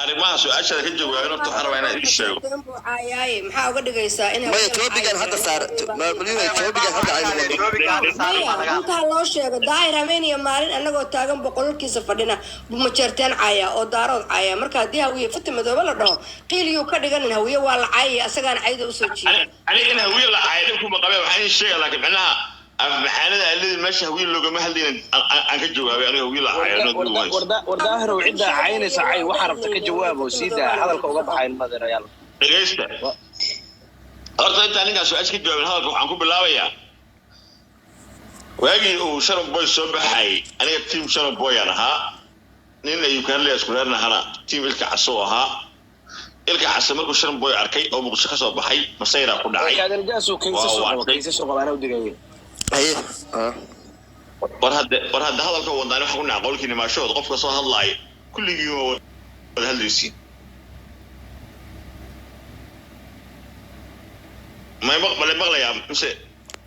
arrimaha su'aasha ka jawaabin horta waxaan rabaa inaan idin sheego maxaa uga dhigaysaa inay topigan hadda saar topigan hadda intaa loo sheego daahir habeeniya maalin anagoo taagan boqolkiisa fadhina majeerteen caaya oo daarood caaya marka haddii hawiye fata madoobe la dhaho qiiliyuu ka dhiganin hawiye waa la caayay asagaana cayda usoo jiiday aniga in hawiye la caayay dhibkuma qabee waxaan idin sheega laakiin micnaha maxaanada alladii meesha hawiye loogama hadlaynin aan ka jawaabay aniga hawiye la caayay wardaahir cidda caynaysa cay waxaa rabta ka jawaab oo siidaa hadalka uga baxay ilmadeerayaal dhegeysta horta intaan ninkaas su-aasha ka jawaabin hadalka waxaan ku bilaabayaa waagii uu Sharon Boy soo baxay aniga team Sharon Boy aan ahaa nin ay ka hadlay isku reernahana team ilka casoo ahaa ilka casa markuu Sharon Boy arkay oo muqdisho ka soo baxay masayra ku dhacay kaysa soo qabaana u digay war hadda hadalka wadaan waxa ku nacay qolkii nimaashooda qofka soo hadlay kulligii wada hadlaysiin ما يبغى يا مسي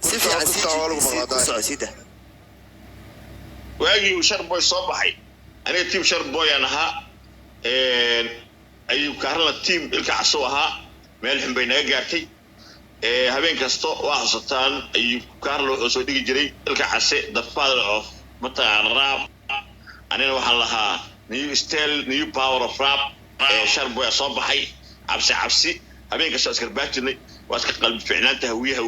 سيفي على سيده واجي وشر بوي صباحي انا تيم شر بوي انا ها ايوب كارلا تيم الكعسوها ميلحن بينها غارتي habeen kasto waa xustaan ayuu Carlo oo soo dhigi jiray ilka xase the father of rap anina waxaan lahaa new style new power of rap shar boy soo baxay cabsi habeen kasto askar baajinay واسك قلب فعنانته هويه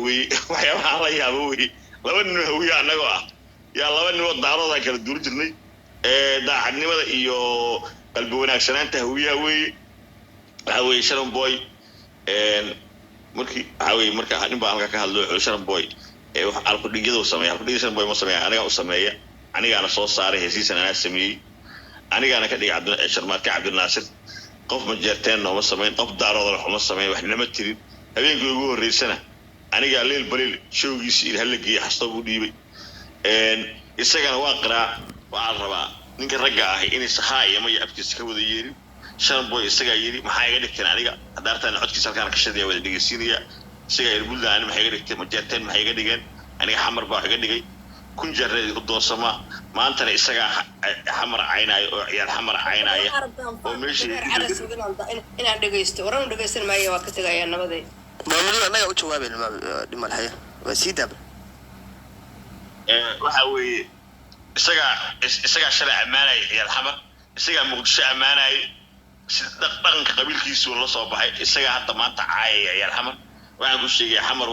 waxyaabaha la yaabo way laba nin hawiye anaga ah ya laba nin oo daarada kala duur jirnay daacadnimada iyo qalbi wanaagsanaanta hawiye way Sharon Boy marka hadin baa halka ka hadlo Sharon Boy wax alku dhigado sameeyay Sharon Boy ma sameeyay aniga u sameeyay aniga soo saaray hesiisan ana sameeyay aniga ka dhigay Sharmaarka Cabdinaasir qof ma jeerteen oo ma sameeyay qof daarada wax ma sameeyay wax nama tirin habeenkii ugu horeysana aniga leel balil showgiisi in halagii xasto u dhiibay isagana waa qiraa waa rabaa ninka ragga ah in saxaaya ma yaabkiisa ka wada yeerin Sharon Boy isaga yiri maxaa iga dhigteen aniga hadartaan codkiisa halkaan ka shadiya wada dhigeysiinaya isaga yiri buldaan maxay iga dhigteen ma jeerteen maxay iga dhigeen aniga xamar baa iga dhigay kun jarreed u doosama maantana isaga xamar caynaayo oo ciyaar xamar caynaayo oo meeshii inaan dhageysto waran dhageysan maayo waa ka tagayaa nabaday maamulada anaga u jawaabeen dhimal haya waa siidab waxa weeye isaga shalay amaanay ciyaar xamar isaga muqdisho amaanay dhaqanka qabiilkiisu la soo baxay isaga hadda maanta caayay ciyaar xamar waxaan ku sheegay xamar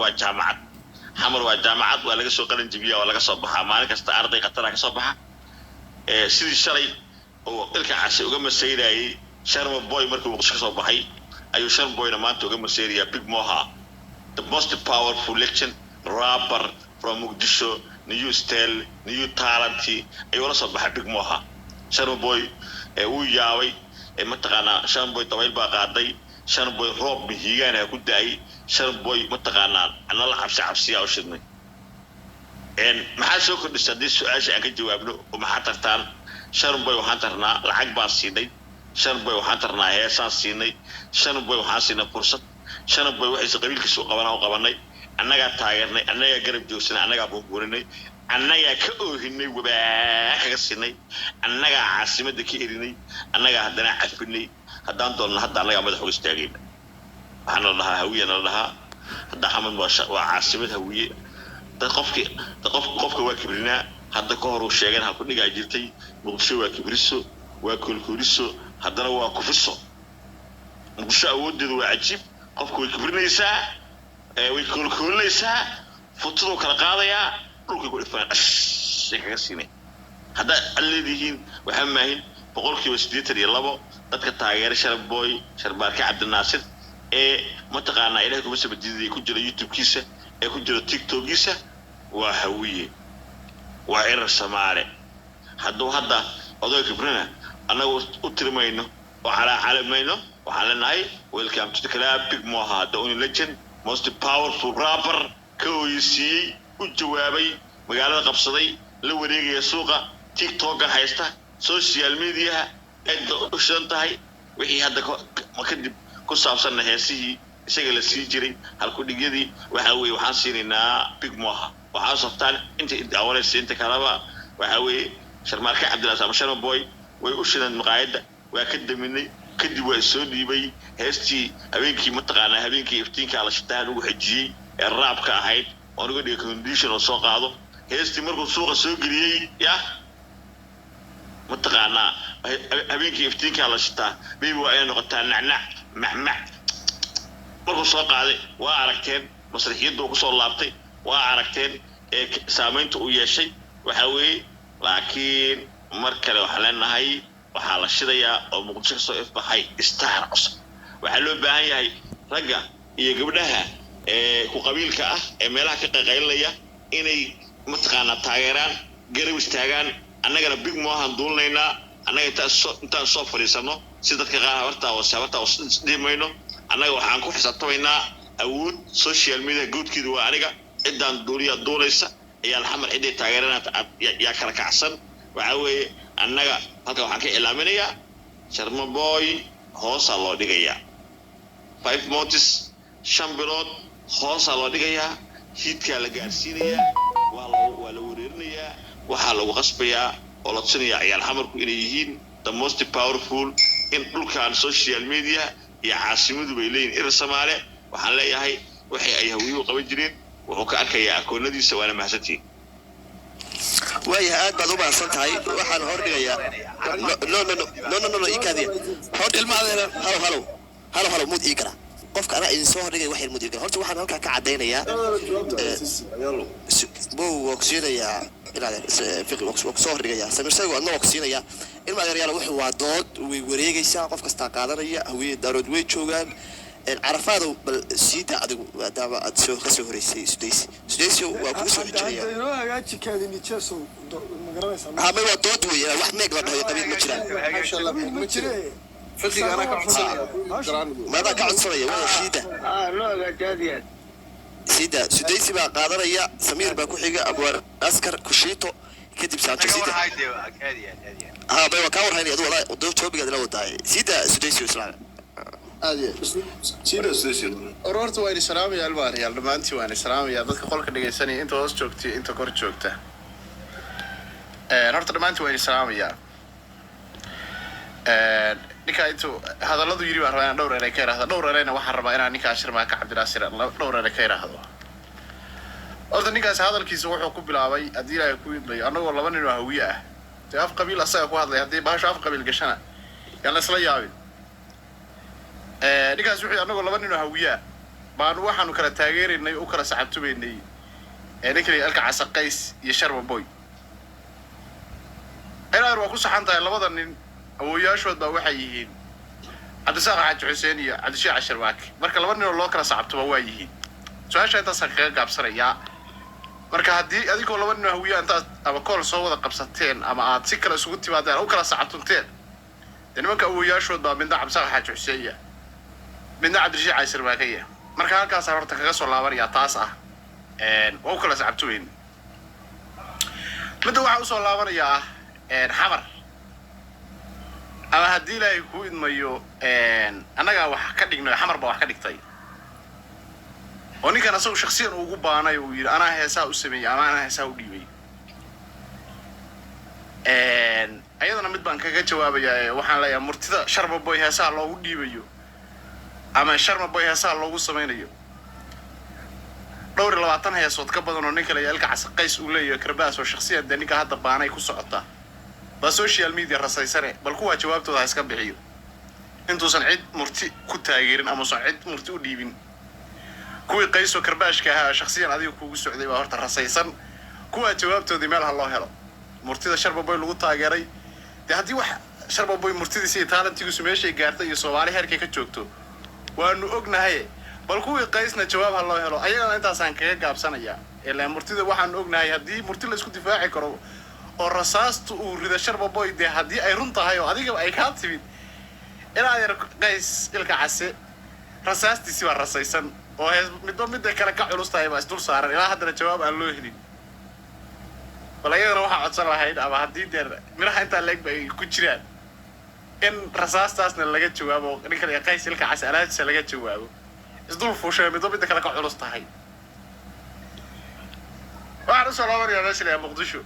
waa jaamacad waa laga soo qalin jibiya waa laga soo baxaa maalin kasta arday qatara ka soo baxa sidii shalay oo ilka casay uga masayrayay Sharon Boy markuu muqdisho ka soo baxay ayuu Sharon Boy maanta uga masayraya Big Moha the most powerful legend rapper from Mogadishu new style new talent ayuu la soo baxay Big Moha Sharon Boy uu yaaway mataqaana Sharon Boy tabayl baa qaaday Sharon Boy roob bihiigana ku daay Sharon Boy mataqaana ana la cabsi oo shidnay maxaa soo kordhisay hadii su'aasha aan ka jawaabno oo maxaa tartaan Sharon Boy waxaan tarnaa lacag baa siinay Sharon Boy waxaan tarnaa heesaan siinay Sharon Boy waxaan siinay fursad Sharon Boy waxay qabiilkiisu qabanay annaga taageernay annaga garab joogsanay annaga buuburinay annaga ka oohinay wabaa kaga siinay annaga caasimada ka erinay annaga haddana cafinay haddaan doonno hadda annaga madax uga istaagayna waxaan la dhahaa hawiye la dhahaa hadda xamad waa caasimad hawiye dad qofka waa kibrinaa hadda ka hor uu sheegay ha ku dhigaa jirtay muqdisho waa kibriso waa kulkuliso haddana waa kufiso muqdisho awoodeedu waa cajiib qofku way kibrinaysaa way kulkulinaysaa futudo kala qaadaya dhulka ku dhifan kaga siinay hadda alleedihiin waxa maahin boqolkiiba 82 dadka taageera Sharon Boy Sharmaarka Cabdinaasir mataqaana ilaahay kuma sabadiday ku jira YouTube-kiisa ku jira TikTok-kiisa waa hawiye waa erar Soomaali hadda oday kibrina anagu u tirmayno oo calaamaynayno waxaan leenahay welcome to the club Big Moha the only legend most powerful rapper KOC u jawaabay magaalada qabsaday la wareegaya suuqa TikTok haysta social media u shantahay wixii hadda kadib ku saabsan heesihii isaga la sii jiray halku dhigyadii waxa weeye waxaan siinaa Big Moha waxaan saftaan inta awaleys inta kalaba waxa weeye Sharmaarka Cabdinaasir ama Sharon Boy way u shidan maqaayada waa ka daminay kadib waa soo dhiibay heestii habeenkii mataqaanaa habeenkii iftiinka la shitaa lagu xajiyay ee raabka ahayd oo lagu dhigay condition oo soo qaado heestii markuu suuqa soo geliyay ya mataqaanaa habeenkii iftiinka la shitaa baby waa ay noqotaa nacnac macmac markuu soo qaaday waa aragteen masraxiyadda uu ku soo laabtay waa aragteen ee saameynta uu yeeshay waxa weeye laakiin mar kale waxaan leenahay waxaa la shidayaa oo muqdisho ka soo ifbaxay star cusub waxaa loo baahan yahay ragga iyo gabdhaha ku qabiilka ah ee meelaha ka qaqaylaya inay mataqaanaa taageeraan garab istaagaan annagana big moohan duulnaynaa annaga intaan soo fadhiisano si dadka qaar habartaa dhimayno annaga waxaan ku xisaabtamaynaa awood social media goodkeedu waa aniga ciddaan duuliyaa duulaysa ayaa alxamar ciday taageerana yaa kala kacsan waxa weeye annaga halka waxaan ka ilaaminayaa Sharma Boy hoosaa loo dhigayaa 5 months 5 bilood hoosaa loo dhigayaa hiidkaa la gaarsiinayaa waa la wareerinayaa waxaa lagu qasbayaa oo la tusinaya ciyaal xamarku inay yihiin the most powerful in dhulkan social media iyo caasimadu bay leeyihiin ir Soomaali waxaan leeyahay waxay ay hawiyuu qaban jireen wuxuu ka arkayaa akoonadiisa waana mahadsantiin waayahay aad baad u mahadsan tahay waxaan hor dhigayaa no ikadiya hor ilmaadeen halo mud ii kara qofka ana idin soo hordhigay wax mud ii kara horta waxaan halkaa ka cadeynayaa buu waqsiinaya ilaadeen fiqi soo hordhigayaa samirsagu adna waqsiinaya ilmaadeen wuxuu waa dood way wareegaysaa qof kasta qaadanaya hawiyada daarood way joogaan عرفات بالسيدة عدو دابا أتسو خسو هريسي سديسي وأبوسو هجريا ها ما هو دوتوي واحد ما يقدر هي قبيل مجرى ما شاء الله مجرى فكي أنا كعنصرية ماذا كعنصرية وين سيدة لا جاديات سيدة سديسي بقى قادرية سمير بقى كحيجة أبو أسكر كشيتو كتب ساعتك سيدة ها ما هو كاور هني أدو والله ودو توبي قد لو داي سيدة سديسي وسلام عادي سيدا ستيشن أورورت وين سلام يا الباري يا لمانتي وين سلام يا ضدك قولك دقيقة سنة أنت وصل شوكتي أنت كورت شوكته أورورت لمانتي وين سلام يا نكا أنتو هذا الله يجري ورانا دور على كيره هذا دور علينا وحرب أنا نكا أشر معك عبد الناصر دور على كيره هذا أورورت نكا هذا الكيس هو حكومة بالعوي أديره يكون لي أنا والله من إنه هوية تعرف قبيل أصلا يكون هذا هدي باش عارف قبيل قشنا يعني أصلا يعود ninkaas wuxuu anagu laba nin oo hawiya baan waxaanu kala taageerinay oo kala saxabtubeynay ninkii alka casaqays iyo Sharma Boy inaar waa ku saxantahay labada nin awooyaashood baa waxay yihiin Cabdisaaq Xaaji Xuseen iyo Cabdishii Cashar Waak marka laba nin oo loo kala saxabtuba waa yihiin su'aasha intaas kaga gaabsanaya marka haddii adigoo laba nin oo hawiya intaas ama kool soo wada qabsateen ama aad si kala isugu timaadeen oo kala saxabtunteen nimanka awooyaashood baa midna Cabdisaaq Xaaji Xuseen من عبد الشيء عايشر باقية مركها كان صارت كقصة لابر يا تاسع وأكل سعبتوين مدة واحد وصل لابر يا حمر أنا هدي له يكون مايو أنا جا وحكي إنه حمر بوحكي طيب وني كان أسوي شخصيا وجوبا أنا يقول أنا هسا أسمي أنا هسا وديبي أيضا أنا متبان كجواب يا وحنا لا يا مرتضى شرب بوي هسا الله وديبيو أما Sharma Boy هسا لوجو سمينيو دور لواتن هي صوت كبدن ونك اللي يلقى عسقيس وليه كرباس وشخصية دنيك هذا بانه يكون سقطة بسوشيال ميديا رسايسرة بل كوا جوابته ده هسكب بحيو أنتوا صنعت مرتي كتاجرين أما صنعت مرتي وديبين كوي قيس وكرباش كها شخصيا هذه كوا السعودية وهرت الرسايسن كوا جوابته دي مالها الله هلا مرتي ده Sharma Boy لوجو تاجري ده هدي واحد Sharma Boy مرتي دي سيتالن تيجي سميشي جارته يسوالي هركي كتشوكتو وأنو أجنهاي بل كوي قيسنا جواب الله هلا أيضا أنت عشان كذا جابسنا يا إلا مرتدى واحد أجنهاي هدي مرتدى لسه كنت دفاعي كرو الرصاص ورد Sharma Boy ده هدي أيرونتا هاي وهدي جاب أي كاتبين إلا هذا قيس إلك عسى رصاص تسوى الرصاصين وهي مدام مدة كلا كعروس تايم أسطول صار إلا هذا الجواب الله هني ولا يروح أتصل هاي أما هدي ده مرح أنت لك بكتير إن رصاص نلاقي جوابه نكره يقيس لك عسالات سلاقي جوابه إصدور فوشة مدام بدك لك عروس تهاي وعلى سلام يا ناس اللي مقدشوا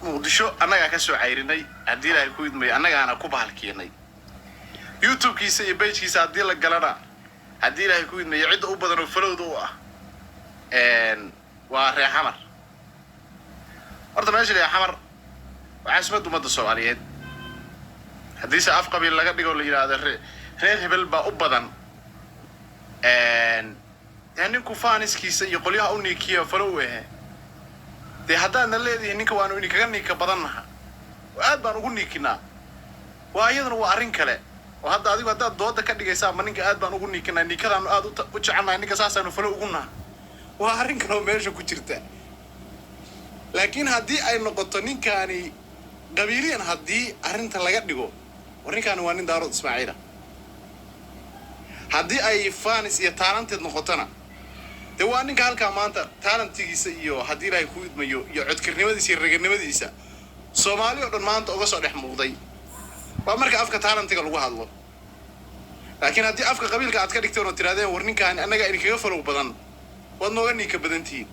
muqdisho annagaa ka soo cayrinay haddii ilaahay ku idmay annagaana ku bahalkiinay youtube-kiisa iyo page-kiisa haddii la galana haddii ilaahay ku idmayo cidda u badan oo falowda u ah waa reer xamar horta meesha reer xamar waa caasimada ummadda soomaaliyeed haddiise af qabiil laga dhigo la yidhaahdo reer hebel baa u badan ninku faaniskiisa iyo qolyaha u niikiya falow ahe dee haddaadna leedihi ninka waanu idinkaga niika badannaha oo aad baan ugu niikinaa waa iyaduna waa arrin kale oo hadda adigu haddaad dooda ka dhigaysaa ma ninka aad baan ugu niikinaa niikadaanu aad u jecelnahay ninka saasaanu falo ugu naha waa arrin kale oo meesha ku jirta laakiin haddii ay noqoto ninkaani qabiiliyan haddii arrinta laga dhigo war ninkaani waa nin daarood ismaaciila haddii ay faanis iyo taalanteed noqotona dee waa ninka halkaa maanta taalantigiisa iyo haddii ilaahay ku idmayo iyo codkarnimadiisa iyo raganimadiisa soomaali oo dhan maanta uga soo dhex muuqday waa marka afka taalantiga lagu hadlo laakiin haddii afka qabiilka aad ka dhigteen oo tirahdeen war ninkaani annaga idinkaga falow badan waad nooga niika badan tihiin